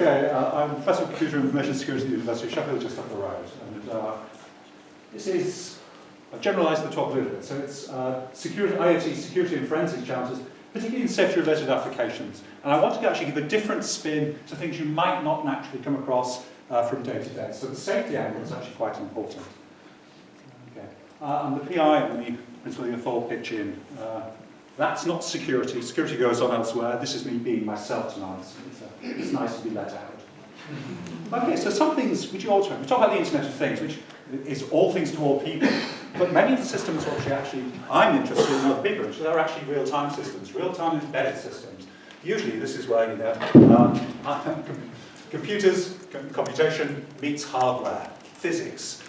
Okay, I'm Professor of Computer Information Security at the University of Sheffield, just up the road. And this is, I've generalised the talk a little bit. So it's IoT, security and forensics challenges, particularly in safety-related applications. And I want to actually give a different spin to things you might not naturally come across from day to day. So the safety angle is actually quite important. Okay. I'm the PI and the principally a full pitch in. That's not security. Security goes on elsewhere. This is me being myself tonight. It's nice to be let out. Okay, so some things which you ought to know. We talk about the Internet of Things, which is all things to all people. But many of the systems which I'm interested in are bigger. So they're actually real-time systems, real-time embedded systems. Usually this is where, computers, computation meets hardware, physics,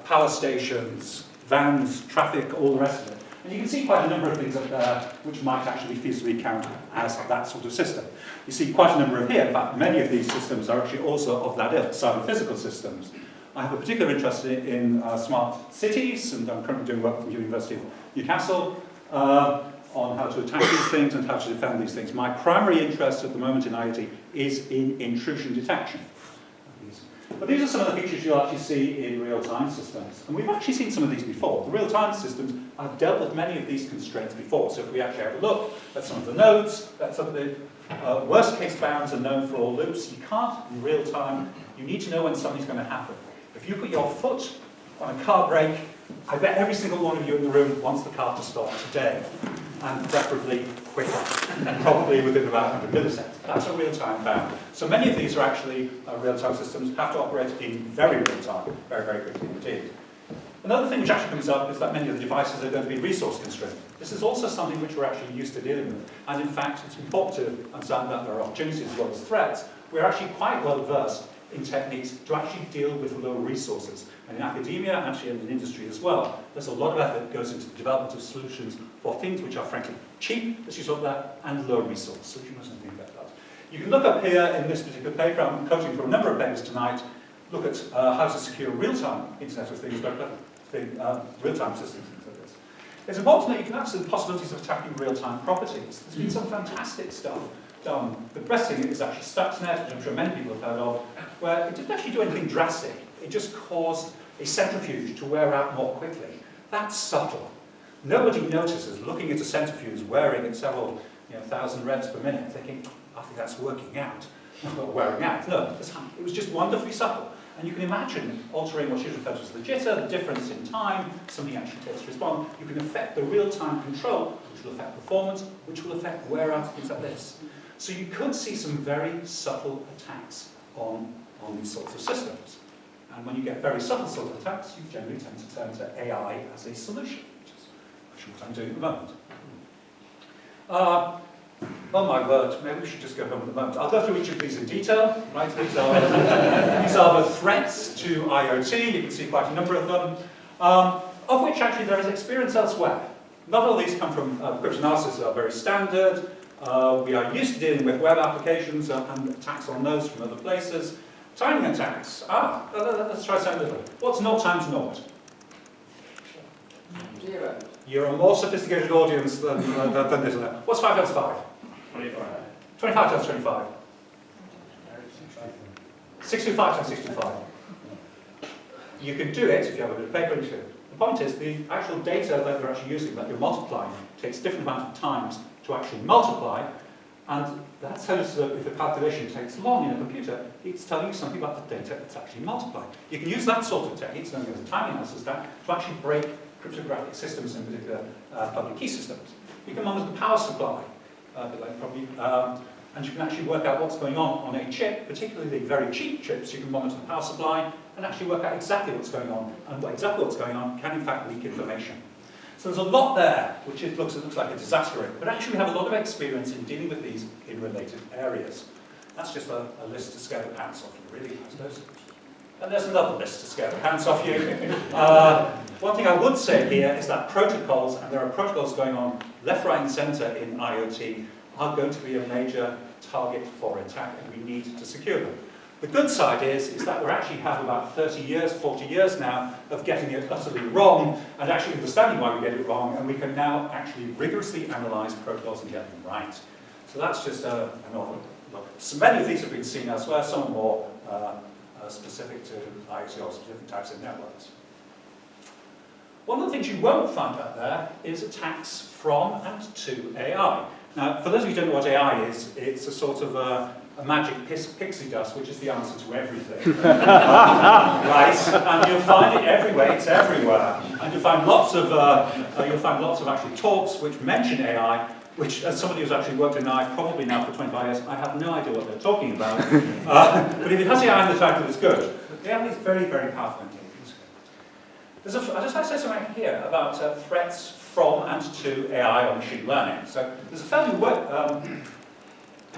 power stations, vans, traffic, all the rest of it. And you can see quite a number of things up there which might actually feasibly count as that sort of system. You see quite a number of here. In fact, many of these systems are actually also of that ilk, cyber-physical systems. I have a particular interest in smart cities, and I'm currently doing work at the University of Newcastle on how to attack these things and how to defend these things. My primary interest at the moment in IoT is in intrusion detection. But these are some of the features you'll actually see in real-time systems. And we've actually seen some of these before. The real-time systems have dealt with many of these constraints before. So if we actually have a look at some of the nodes, that some of the worst-case bounds are known for all loops. You can't, in real time, you need to know when something's going to happen. If you put your foot on a car brake, I bet every single one of you in the room wants the car to stop today, and preferably quicker, and probably within about 100 milliseconds. That's a real-time bound. So many of these are actually real-time systems, have to operate in very real time, very, very quickly indeed. Another thing which actually comes up is that many of the devices are going to be resource constrained. This is also something which we're actually used to dealing with. And in fact, it's important to understand that there are opportunities as well as threats. We're actually quite well versed in techniques to actually deal with low resources. And in academia, actually in industry as well, there's a lot of effort that goes into the development of solutions for things which are frankly cheap, as you saw there, and low resource. So you mustn't think about that. You can look up here in this particular paper, I'm quoting from a number of papers tonight, look at how to secure real-time Internet of Things, real-time systems, things like this. It's important that you can answer the possibilities of attacking real-time properties. There's been some fantastic stuff done. The best thing is actually Stuxnet, which I'm sure many people have heard of, where it didn't actually do anything drastic. It just caused a centrifuge to wear out more quickly. That's subtle. Nobody notices looking at a centrifuge wearing at several thousand revs per minute, thinking, I think that's working out. Not wearing out. No, it was just wonderfully subtle. And you can imagine altering what you refer to as the jitter, the difference in time, something actually takes to respond. You can affect the real-time control, which will affect performance, which will affect wear out, things like this. So you could see some very subtle attacks on these sorts of systems. And when you get very subtle sort of attacks, you generally tend to turn to AI as a solution, which is actually what I'm doing at the moment. Oh my word, maybe we should just go home at the moment. I'll go through each of these in detail. Right? These are the threats to IoT. You can see quite a number of them, of which actually there is experience elsewhere. Not all these come from cryptanalysis are very standard. We are used to dealing with web applications and attacks on those from other places. Timing attacks. Let's try something different. What's 0 times 0? 0. You're a more sophisticated audience than this. What's 5 times 5? 25. 25 times 25. 65 times 65. You can do it if you have a bit of paper and shit. The point is, the actual data that you're actually using, that you're multiplying, takes different amount of times to actually multiply, and that tells you that if the calculation takes long in a computer, it's telling you something about the data that's actually multiplied. You can use that sort of technique, known as a timing analysis, to actually break cryptographic systems, in particular public key systems. You can monitor the power supply, and you can actually work out what's going on a chip, particularly the very cheap chips. You can monitor the power supply and actually work out exactly what's going on, and exactly what's going on can in fact leak information. So there's a lot there, which looks like a disaster rate, but actually we have a lot of experience in dealing with these in related areas. That's just a list to scare the pants off you, really, I suppose. And there's another list to scare the pants off you. One thing I would say here is that protocols, and there are protocols going on left, right, and centre in IoT, are going to be a major target for attack, and we need to secure them. The good side is that we actually have about 30 years, 40 years now of getting it utterly wrong and actually understanding why we get it wrong, and we can now actually rigorously analyse protocols and get them right. So that's just an overlook. So many of these have been seen elsewhere, some are more specific to IoT or different types of networks. One of the things you won't find out there is attacks from and to AI. Now, for those of you who don't know what AI is, it's a sort of a magic pixie dust, which is the answer to everything. Right? And you'll find it everywhere, it's everywhere. And you'll find lots of actually talks which mention AI, which, as somebody who's actually worked in AI probably now for 25 years, I have no idea what they're talking about. But if it has AI in the title, it's good. But AI is very, very powerful indeed. I'd just like to say something here about threats from and to AI or machine learning. So there's a fairly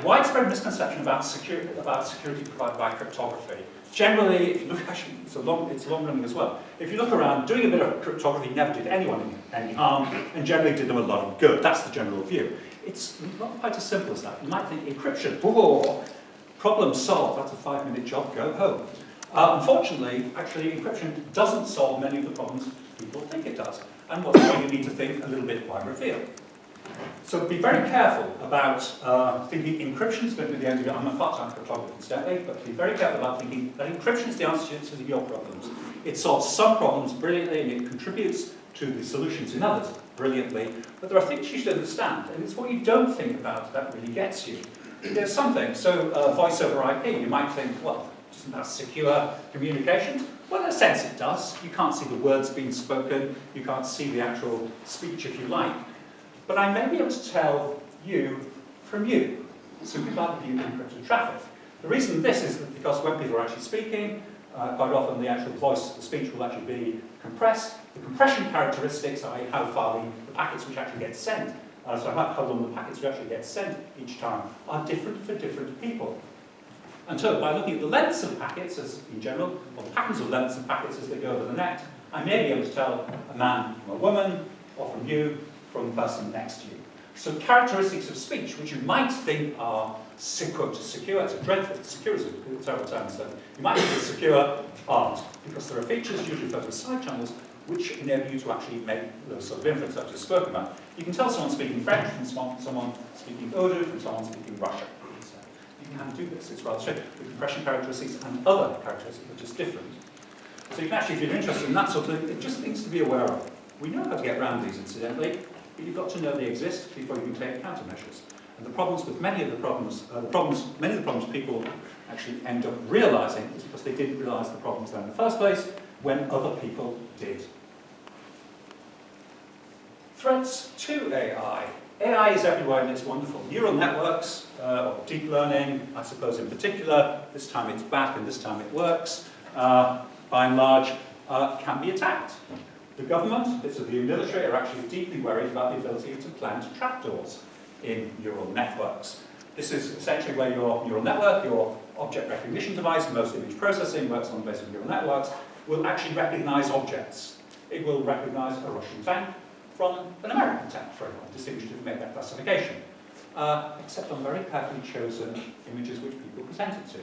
widespread misconception about security provided by cryptography. Generally, if you look, actually, it's long running as well. If you look around, doing a bit of cryptography never did anyone any harm, and generally did them a lot of good. That's the general view. It's not quite as simple as that. You might think encryption, whoa, problem solved, that's a 5-minute job, go home. Unfortunately, actually, encryption doesn't solve many of the problems people think it does. And what's why you need to think a little bit why reveal. So be very careful about thinking encryption is going to be the answer. I'm a part-time cryptographer incidentally, but be very careful about thinking that encryption is the answer to your problems. It solves some problems brilliantly and it contributes to the solutions in others brilliantly, but there are things you should understand, and it's what you don't think about that really gets you. There's something, so voice over IP, you might think, well, isn't that secure communications? Well, in a sense it does. You can't see the words being spoken, you can't see the actual speech if you like. But I may be able to tell you from you, simply by the view of encrypted traffic. The reason this is that because when people are actually speaking, quite often the actual voice, the speech will actually be compressed. The compression characteristics, i.e. how far the packets which actually get sent, so how long the packets which actually get sent each time, are different for different people. And so by looking at the lengths of packets as in general, or the patterns of lengths of packets as they go over the net, I may be able to tell a man from a woman, or from you, from the person next to you. So characteristics of speech, which you might think are secure, it's a dreadful, secure is a terrible term, so you might think it's secure, aren't, because there are features, usually referred to as side channels, which enable you to actually make those sort of inference I've just spoken about. You can tell someone speaking French from someone speaking Urdu from someone speaking Russian. So you can do this, it's rather straight. The compression characteristics and other characteristics are just different. So you can actually, if you're interested in that sort of thing, it's just things to be aware of. We know how to get around these, incidentally, but you've got to know they exist before you can take countermeasures. And the problems with many of the problems people actually end up realising is because they didn't realise the problems there in the first place when other people did. Threats to AI. AI is everywhere and it's wonderful. Neural networks, or deep learning, I suppose in particular, this time it's back and this time it works, by and large, can be attacked. The government, bits of the military, are actually deeply worried about the ability to plant trapdoors in neural networks. This is essentially where your neural network, your object recognition device, most image processing works on the basis of neural networks, will actually recognize objects. It will recognize a Russian tank from an American tank, for everyone, distinguished to make that classification, except on very carefully chosen images which people presented to.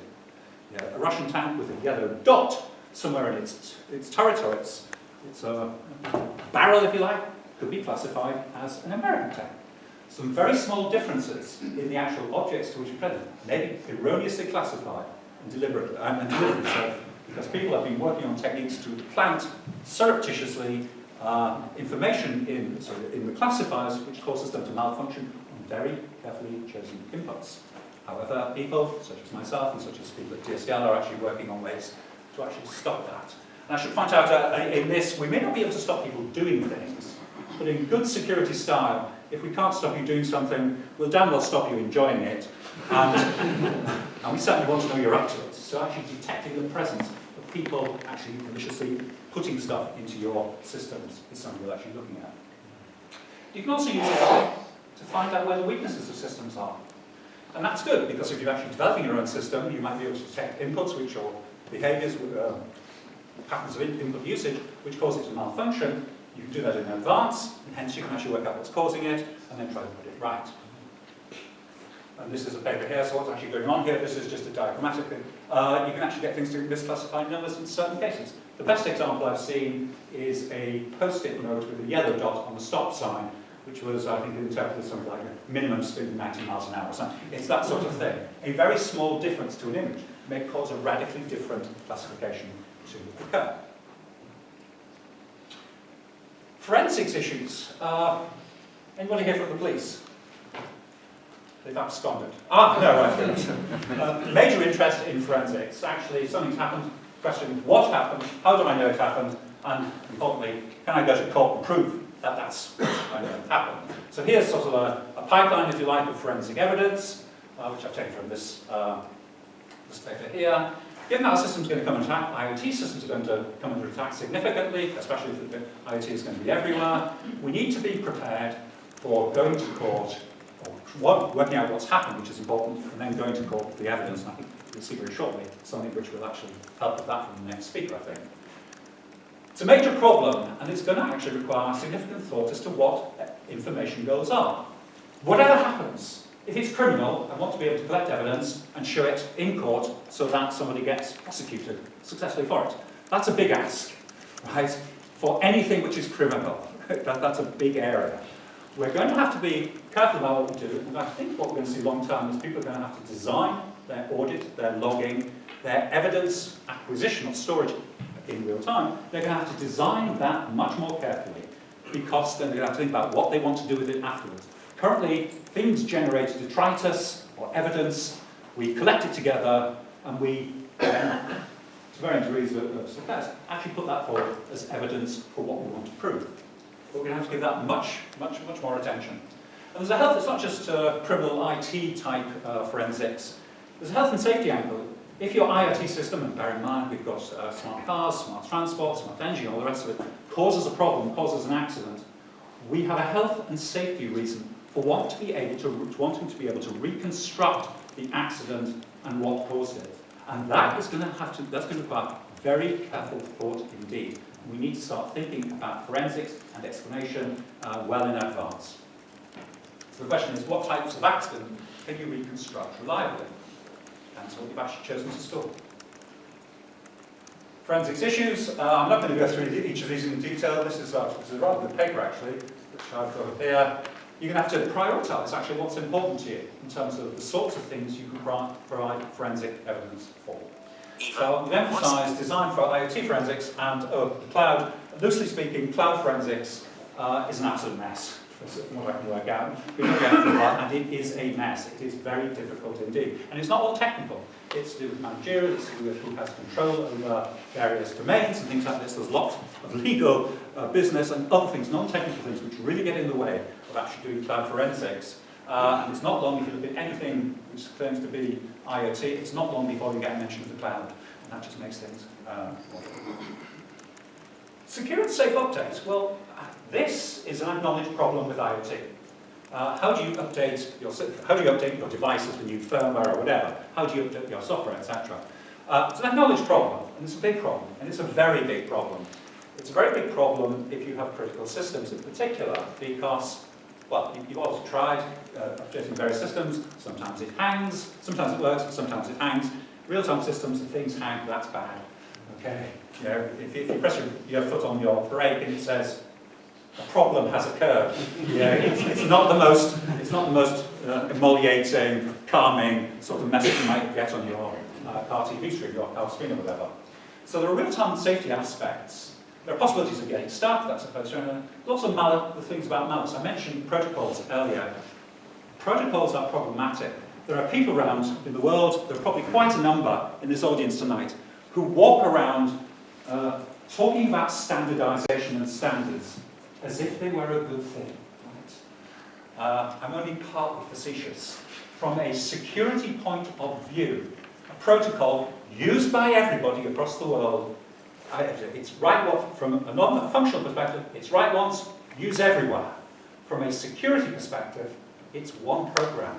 Yeah, a Russian tank with a yellow dot somewhere in its turret or its barrel, if you like, could be classified as an American tank. Some very small differences in the actual objects to which you present may be erroneously classified and deliberately so, because people have been working on techniques to plant surreptitiously information in the classifiers which causes them to malfunction on very carefully chosen inputs. However, people such as myself and such as people at DSL are actually working on ways to actually stop that. And I should point out in this, we may not be able to stop people doing things, but in good security style, if we can't stop you doing something, we'll damn well stop you enjoying it. And we certainly want to know you're up to it. So actually detecting the presence of people actually maliciously putting stuff into your systems is something we're actually looking at. You can also use AI to find out where the weaknesses of systems are. And that's good, because if you're actually developing your own system, you might be able to detect inputs which are behaviors, patterns of input usage, which cause it to malfunction. You can do that in advance, and hence you can actually work out what's causing it, and then try to put it right. And this is a paper here, so what's actually going on here, this is just a diagrammatic thing. You can actually get things to misclassify numbers in certain cases. The best example I've seen is a post-it note with a yellow dot on the stop sign, which was, I think, interpreted something like a minimum speed of 90 miles an hour or something. It's that sort of thing. A very small difference to an image may cause a radically different classification to occur. Forensics issues. Anybody here from the police? They've absconded. No, right. Major interest in forensics. Actually, if something's happened, question what happened, how do I know it happened, and importantly, can I go to court and prove that that's what I know happened? So here's sort of a pipeline, if you like, of forensic evidence, which I've taken from this paper here. Given that our system's going to come under attack, IoT systems are going to come under attack significantly, especially if the IoT is going to be everywhere. We need to be prepared for going to court, or working out what's happened, which is important, and then going to court with the evidence. And I think we'll see very shortly something which will actually help with that from the next speaker, I think. It's a major problem, and it's going to actually require significant thought as to what information goes on. Whatever happens, if it's criminal, I want to be able to collect evidence and show it in court so that somebody gets prosecuted successfully for it. That's a big ask, right? For anything which is criminal, that's a big area. We're going to have to be careful about what we do, and I think what we're going to see long term is people are going to have to design their audit, their logging, their evidence acquisition or storage in real time. They're going to have to design that much more carefully, because then they're going to have to think about what they want to do with it afterwards. Currently, things generate detritus or evidence, we collect it together, and we, to varying degrees of success, actually put that forward as evidence for what we want to prove. But we're going to have to give that much more attention. And there's a health, it's not just criminal IT type forensics, there's a health and safety angle. If your IoT system, and bear in mind we've got smart cars, smart transport, smart energy, all the rest of it, causes a problem, causes an accident, we have a health and safety reason for wanting to be able to reconstruct the accident and what caused it. And that's going to require very careful thought indeed. We need to start thinking about forensics and explanation well in advance. So the question is, what types of accident can you reconstruct reliably? And so we've actually chosen to store. Forensics issues. I'm not going to go through each of these in detail. This is a rather good paper, actually, which I've got up here. You're going to have to prioritise actually what's important to you in terms of the sorts of things you can provide forensic evidence for. So we've emphasised design for IoT forensics and the cloud. Loosely speaking, cloud forensics is an absolute mess. That's what I can work out. And it is a mess. It is very difficult indeed. And it's not all technical. It's to do with managerial, it's to do with who has control over various domains and things like this. There's lots of legal, business and other things, non-technical things, which really get in the way of actually doing cloud forensics. And it's not long, if you look at anything which claims to be IoT, it's not long before you get a mention of the cloud. And that just makes things more difficult. Secure and safe updates. Well, this is an acknowledged problem with IoT. How do you update your devices with new firmware or whatever? How do you update your software, etc.? It's an acknowledged problem, and it's a big problem, and it's a very big problem. It's a very big problem if you have critical systems in particular, because, well, you've also tried updating various systems. Sometimes it hangs, sometimes it works, sometimes it hangs. Real-time systems, if things hang, that's bad. Okay? You know, if you press your foot on your brake and it says, a problem has occurred. Yeah, it's not the most emoliating, calming sort of message you might get on your car TV screen, your car screen or whatever. So there are real-time safety aspects. There are possibilities of getting stuck, that's supposed to. There's also the things about malice. I mentioned protocols earlier. Protocols are problematic. There are people around in the world, there are probably quite a number in this audience tonight, who walk around talking about standardization and standards as if they were a good thing. Right? I'm only partly facetious. From a security point of view, a protocol used by everybody across the world, it's right from a non-functional perspective, it's right once, use everywhere. From a security perspective, it's one program.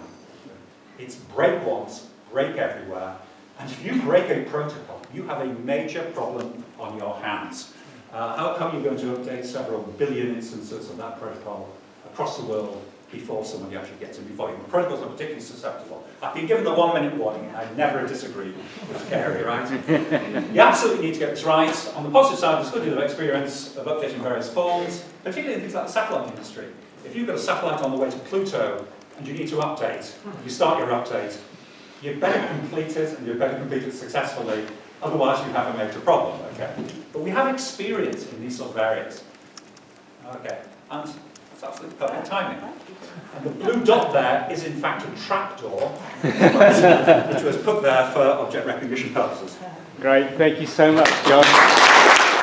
It's break once, break everywhere. And if you break a protocol, you have a major problem on your hands. How are you going to update several billion instances of that protocol across the world before somebody actually gets in before you? The protocols are particularly susceptible. I've been given the 1-minute warning, and I never disagree with Kerry, right? You absolutely need to get this right. On the positive side, there's a good deal of experience of updating various forms, particularly in things like the satellite industry. If you've got a satellite on the way to Pluto and you need to update, you start your update, you better complete it and you better complete it successfully, otherwise you have a major problem, okay? But we have experience in these sort of areas. Okay, and that's absolutely perfect timing. And the blue dot there is in fact a trapdoor, which was put there for object recognition purposes. Great, thank you so much, John.